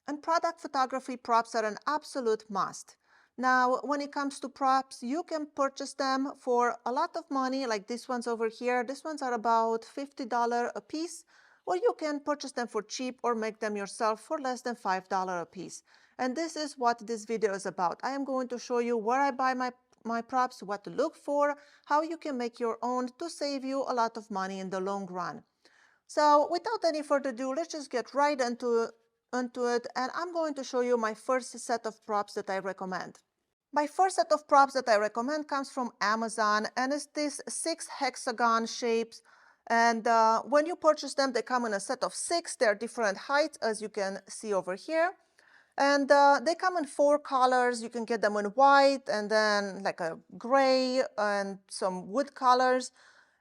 In product photography, props are an absolute must. Now, when it comes to props, you can purchase them for a lot of money, like these ones over here. These ones are about $50 a piece, or you can purchase them for cheap or make them yourself for less than $5 a piece. And this is what this video is about. I am going to show you where I buy my props, what to look for, how you can make your own to save you a lot of money in the long run. So without any further ado, let's just get right into it, and I'm going to show you my first set of props that I recommend. My first set of props that I recommend comes from Amazon, and it's these 6 hexagon shapes. And when you purchase them, they come in a set of 6. They're different heights, as you can see over here. And they come in 4 colors. You can get them in white, and then like a gray, and some wood colors.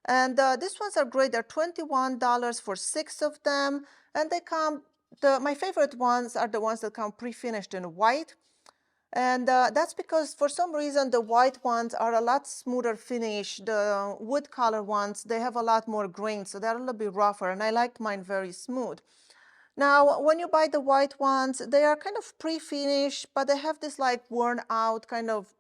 And these ones are great. They're $21 for 6 of them. And they come, my favorite ones are the ones that come pre-finished in white. And that's because for some reason the white ones are a lot smoother finish. The wood color ones, they have a lot more grain, so they're a little bit rougher, and I like mine very smooth. Now, when you buy the white ones, they are kind of pre-finished, but they have this like worn out kind of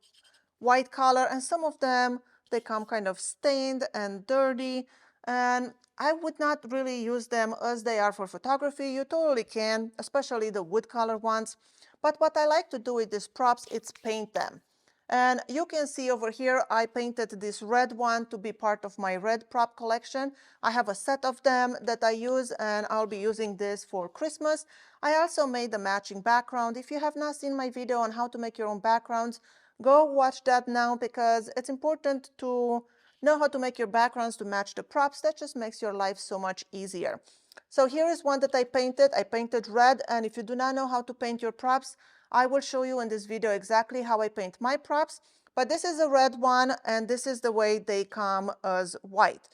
white color, and some of them, they come kind of stained and dirty, and I would not really use them as they are for photography. You totally can, especially the wood color ones. But what I like to do with these props is paint them. And you can see over here, I painted this red one to be part of my red prop collection. I have a set of them that I use, and I'll be using this for Christmas. I also made a matching background. If you have not seen my video on how to make your own backgrounds, go watch that now, because it's important to know how to make your backgrounds to match the props. That just makes your life so much easier. So here is one that I painted. I painted red, and if you do not know how to paint your props, I will show you in this video exactly how I paint my props. But this is a red one, and this is the way they come as white.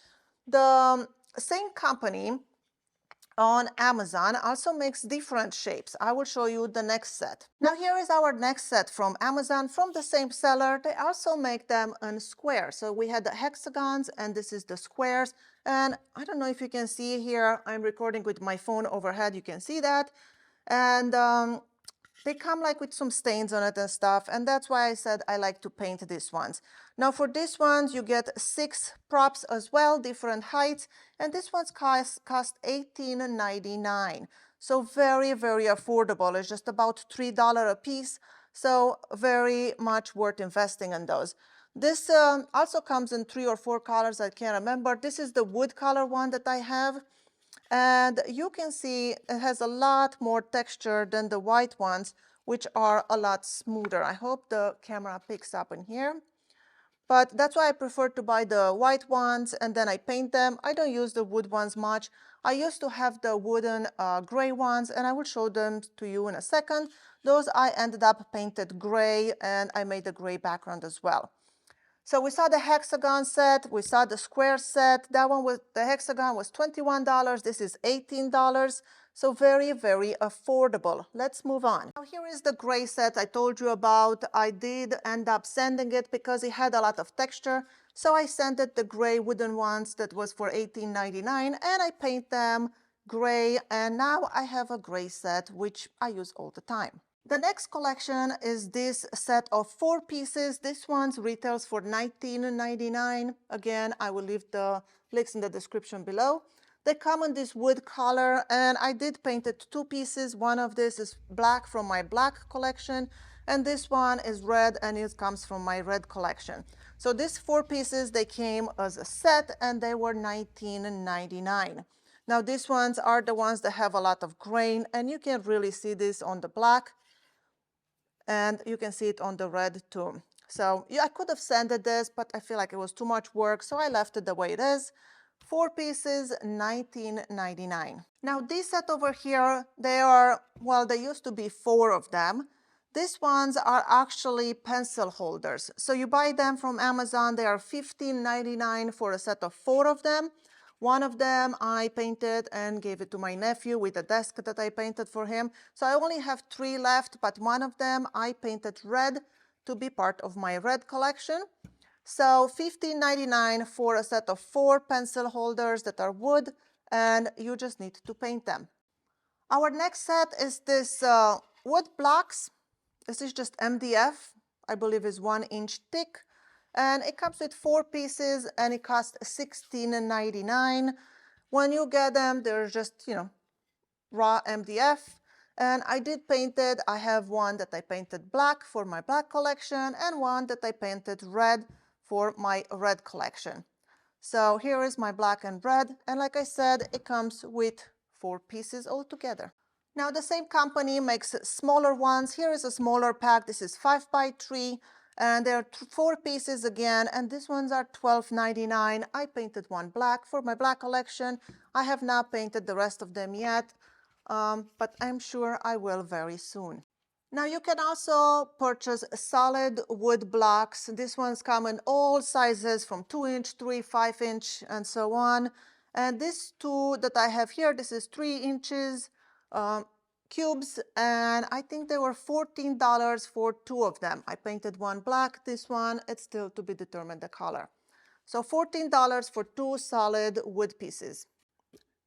The same company on Amazon also makes different shapes. I will show you the next set. Now here is our next set from Amazon from the same seller. They also make them in squares. So we had the hexagons, and this is the squares. And I don't know if you can see here, I'm recording with my phone overhead, you can see that. And they come like with some stains on it and stuff, and that's why I said I like to paint these ones. Now for these ones, you get 6 props as well, different heights, and this one's cost $18.99. So very, very affordable. It's just about $3 a piece, so very much worth investing in those. This also comes in 3 or 4 colors, I can't remember. This is the wood color one that I have. And you can see it has a lot more texture than the white ones, which are a lot smoother. I hope the camera picks up in here. But that's why I prefer to buy the white ones, and then I paint them. I don't use the wood ones much. I used to have the wooden gray ones, and I will show them to you in a second. Those I ended up painted gray, and I made a gray background as well. So we saw the hexagon set, we saw the square set. That one with the hexagon was $21. This is $18. So very, very affordable. Let's move on. Now here is the gray set I told you about. I did end up sanding it because it had a lot of texture. So I sanded the gray wooden ones that was for $18.99, and I paint them gray. And now I have a gray set, which I use all the time. The next collection is this set of 4 pieces. This one retails for $19.99. Again, I will leave the links in the description below. They come in this wood color, and I did paint it 2 pieces. One of this is black from my black collection, and this one is red, and it comes from my red collection. So these 4 pieces, they came as a set, and they were $19.99. Now these ones are the ones that have a lot of grain, and you can really see this on the black. And you can see it on the red too. So yeah, I could have sanded this, but I feel like it was too much work, so I left it the way it is. 4 pieces, $19.99. Now this set over here, they are, well, there used to be 4 of them. These ones are actually pencil holders. So you buy them from Amazon, they are $15.99 for a set of 4 of them. One of them I painted and gave it to my nephew with a desk that I painted for him. So I only have 3 left, but one of them I painted red to be part of my red collection. So $15.99 for a set of 4 pencil holders that are wood, and you just need to paint them. Our next set is this wood blocks. This is just MDF, I believe is 1 inch thick. And it comes with 4 pieces and it costs $16.99. When you get them, they're just, raw MDF. And I did paint it. I have one that I painted black for my black collection and one that I painted red for my red collection. So here is my black and red. And like I said, it comes with 4 pieces altogether. Now the same company makes smaller ones. Here is a smaller pack. This is 5 by 3 and there are 4 pieces again, and these ones are $12.99. I painted one black for my black collection. I have not painted the rest of them yet, but I'm sure I will very soon. Now you can also purchase solid wood blocks. These ones come in all sizes from 2 inch, 3, 5 inch, and so on. And these two that I have here, this is 3 inches cubes, and I think they were $14 for 2 of them. I painted one black, this one, it's still to be determined the color. So $14 for 2 solid wood pieces.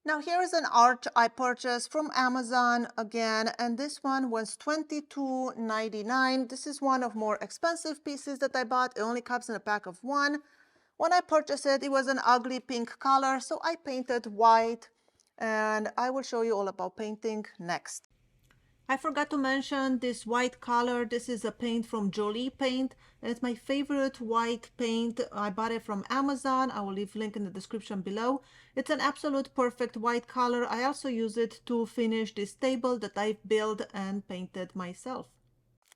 Now here is an arch I purchased from Amazon again, and this one was $22.99. This is one of more expensive pieces that I bought. It only comes in a pack of 1. When I purchased it, it was an ugly pink color, so I painted white, and I will show you all about painting next. I forgot to mention this white color. This is a paint from Jolie Paint, and it's my favorite white paint. I bought it from Amazon. I will leave a link in the description below. It's an absolute perfect white color. I also use it to finish this table that I've built and painted myself.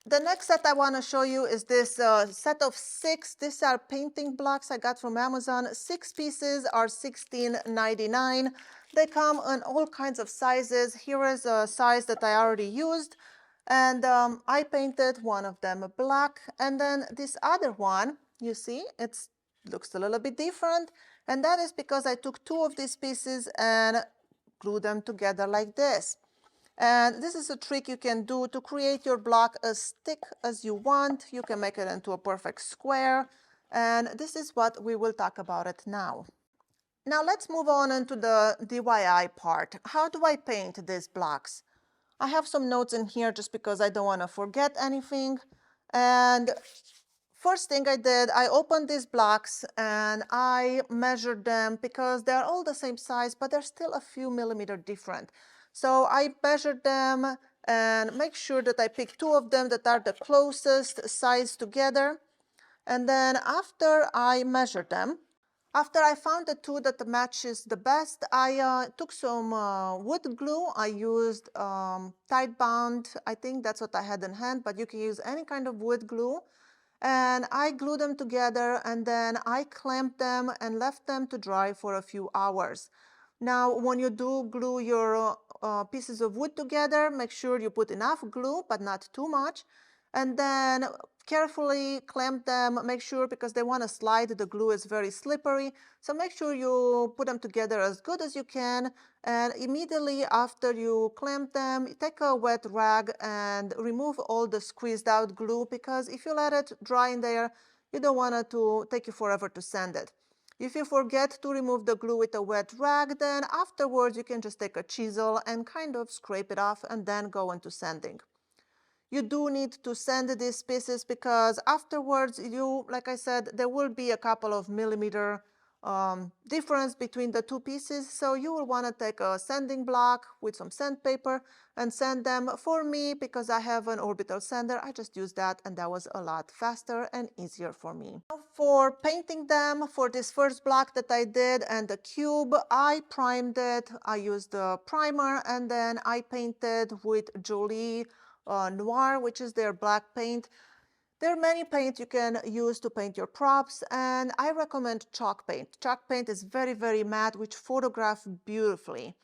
The next set I want to show you is this set of 6. These are painting blocks I got from Amazon. 6 pieces are $16.99. They come in all kinds of sizes. Here is a size that I already used, and I painted one of them black. And then this other one, you see, it looks a little bit different, and that is because I took 2 of these pieces and glued them together like this. And this is a trick you can do to create your block as thick as you want. You can make it into a perfect square. And this is what we will talk about it now. Now let's move on into the DYI part. How do I paint these blocks? I have some notes in here just because I don't want to forget anything. And first thing I did, I opened these blocks and I measured them because they're all the same size, but they're still a few millimeters different. So I measured them and make sure that I pick 2 of them that are the closest size together. And then after I measured them, after I found the 2 that matches the best, I took some wood glue. I used Tide Bond. I think that's what I had in hand, but you can use any kind of wood glue. And I glued them together, and then I clamped them and left them to dry for a few hours. Now, when you do glue your pieces of wood together, make sure you put enough glue, but not too much. And then carefully clamp them, make sure, because they want to slide, the glue is very slippery. So make sure you put them together as good as you can. And immediately after you clamp them, take a wet rag and remove all the squeezed out glue, because if you let it dry in there, you don't want it to take you forever to sand it. If you forget to remove the glue with a wet rag, then afterwards you can just take a chisel and kind of scrape it off and then go into sanding. You do need to sand these pieces because afterwards, like I said, there will be a couple of millimeter difference between the 2 pieces. So you will want to take a sanding block with some sandpaper and sand them. For me, because I have an orbital sander, I just used that, and that was a lot faster and easier for me. For painting them, for this first block that I did and the cube, I primed it. I used the primer, and then I painted with Jolie Noir, which is their black paint. There are many paints you can use to paint your props, and I recommend chalk paint. Chalk paint is very, very matte, which photographs beautifully.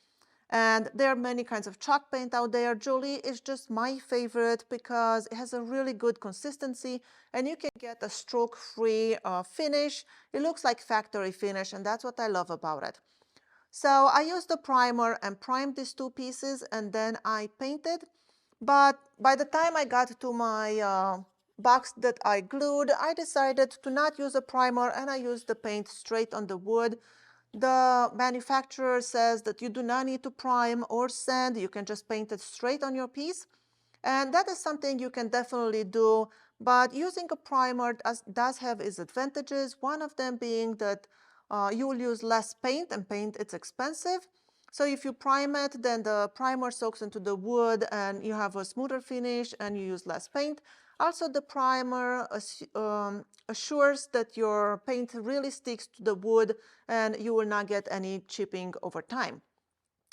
And there are many kinds of chalk paint out there. Jolie is just my favorite because it has a really good consistency, and you can get a stroke-free finish. It looks like factory finish, and that's what I love about it. So I used the primer and primed these 2 pieces, and then I painted. But by the time I got to my box that I glued, I decided to not use a primer, and I used the paint straight on the wood. The manufacturer says that you do not need to prime or sand. You can just paint it straight on your piece. And that is something you can definitely do. But using a primer does have its advantages. One of them being that you will use less paint, and paint it's expensive. So if you prime it, then the primer soaks into the wood and you have a smoother finish and you use less paint. Also, the primer assures that your paint really sticks to the wood and you will not get any chipping over time.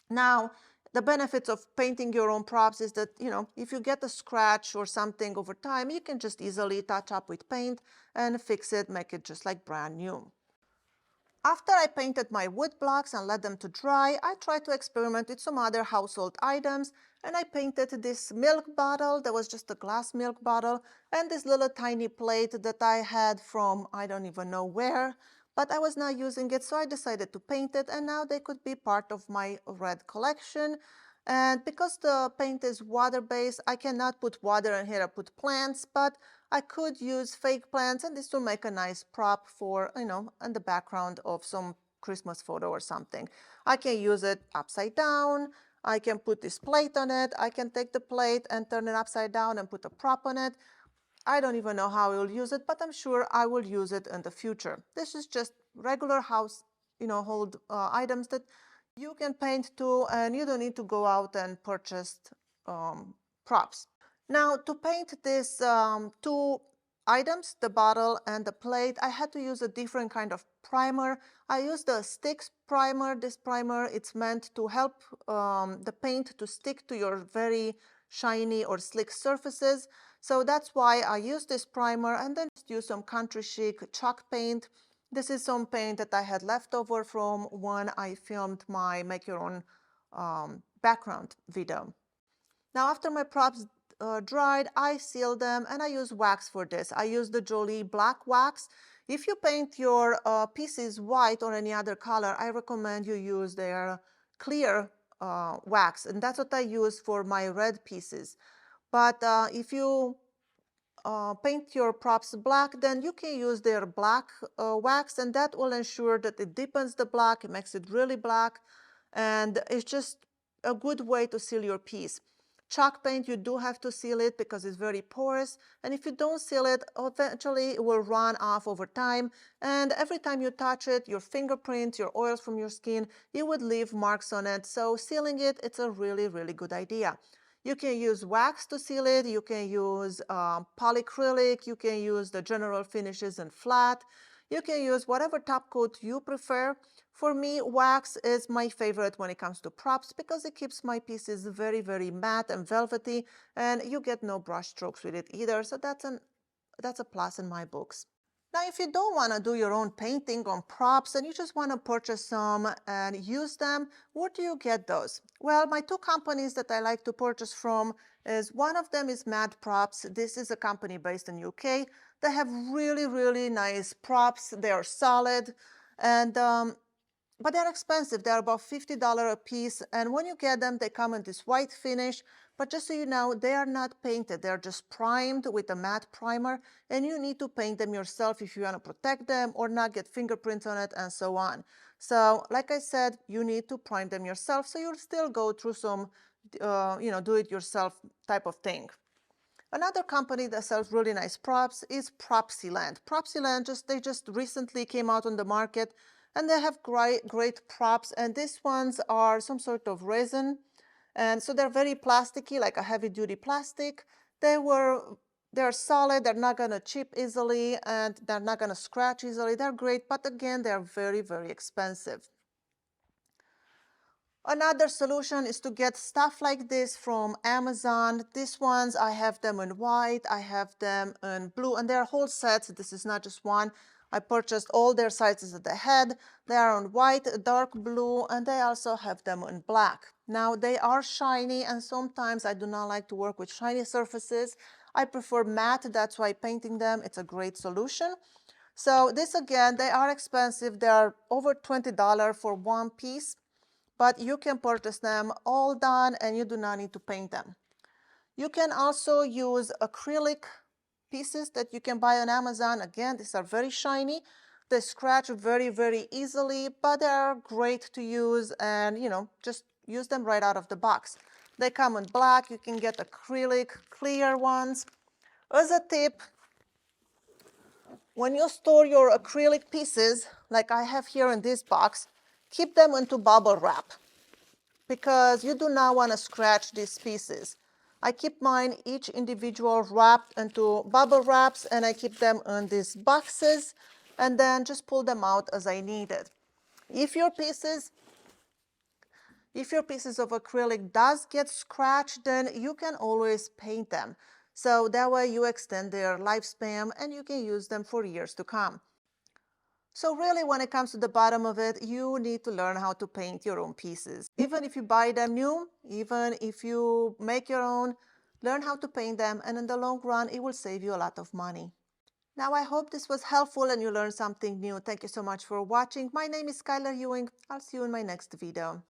Now, the benefits of painting your own props is that, if you get a scratch or something over time, you can just easily touch up with paint and fix it, make it just like brand new. After I painted my wood blocks and let them to dry, I tried to experiment with some other household items, and I painted this milk bottle that was just a glass milk bottle, and this little tiny plate that I had from I don't even know where, but I was not using it, so I decided to paint it, and now they could be part of my red collection. And because the paint is water-based, I cannot put water in here or put plants, but I could use fake plants, and this will make a nice prop for, in the background of some Christmas photo or something. I can use it upside down. I can put this plate on it. I can take the plate and turn it upside down and put a prop on it. I don't even know how I will use it, but I'm sure I will use it in the future. This is just regular house, hold items that you can paint to, and you don't need to go out and purchase props. Now, to paint these two items, the bottle and the plate, I had to use a different kind of primer. I used the Sticks primer. This primer, it's meant to help the paint to stick to your very shiny or slick surfaces. So that's why I use this primer, and then just use some country chic chalk paint. This is some paint that I had left over from when I filmed my Make Your Own background video. Now, after my props dried, I sealed them, and I use wax for this. I use the Jolie black wax. If you paint your pieces white or any other color, I recommend you use their clear wax, and that's what I use for my red pieces. But if you paint your props black, then you can use their black wax, and that will ensure that it deepens the black, it makes it really black, and it's just a good way to seal your piece. Chalk paint, you do have to seal it because it's very porous, and if you don't seal it, eventually it will run off over time, and every time you touch it, your fingerprints, your oils from your skin, it would leave marks on it. So sealing it, it's a really, really good idea. You can use wax to seal it, you can use polyacrylic, you can use the general finishes in flat, you can use whatever top coat you prefer. For me, wax is my favorite when it comes to props because it keeps my pieces very, very matte and velvety, and you get no brush strokes with it either, so that's a plus in my books. Now, if you don't want to do your own painting on props and you just want to purchase some and use them, where do you get those? Well, my two companies that I like to purchase from is one of them is Mad Props. This is a company based in UK. They have really, really nice props. They are solid, and but they're expensive. They're about $50 a piece, and when you get them, they come in this white finish. But just so you know, they are not painted. They're just primed with a matte primer, and you need to paint them yourself if you want to protect them or not get fingerprints on it and so on. So, like I said, you need to prime them yourself, so you'll still go through some, do-it-yourself type of thing. Another company that sells really nice props is Propsyland. Propsyland they just recently came out on the market, and they have great props, and these ones are some sort of resin, and so they're very plasticky, like a heavy-duty plastic. They're solid, they're not gonna chip easily, and they're not gonna scratch easily. They're great, but again, they're very, very expensive. Another solution is to get stuff like this from Amazon. These ones, I have them in white, I have them in blue, and they're whole sets. This is not just one. I purchased all their sizes that they had. They are on white, dark blue, and they also have them in black. Now, they are shiny, and sometimes I do not like to work with shiny surfaces. I prefer matte, that's why painting them, it's a great solution. So this again, they are expensive. They are over $20 for one piece, but you can purchase them all done and you do not need to paint them. You can also use acrylic pieces that you can buy on Amazon. Again, these are very shiny. They scratch very, very easily, but they are great to use, and just use them right out of the box. They come in black. You can get acrylic clear ones. As a tip, when you store your acrylic pieces, like I have here in this box, keep them into bubble wrap because you do not want to scratch these pieces. I keep mine each individual wrapped into bubble wraps, and I keep them in these boxes and then just pull them out as I need it. If your pieces of acrylic does get scratched, then you can always paint them. So that way you extend their lifespan and you can use them for years to come. So really, when it comes to the bottom of it, you need to learn how to paint your own pieces. Even if you buy them new, even if you make your own, learn how to paint them, and in the long run, it will save you a lot of money. Now, I hope this was helpful and you learned something new. Thank you so much for watching. My name is Skyler Ewing. I'll see you in my next video.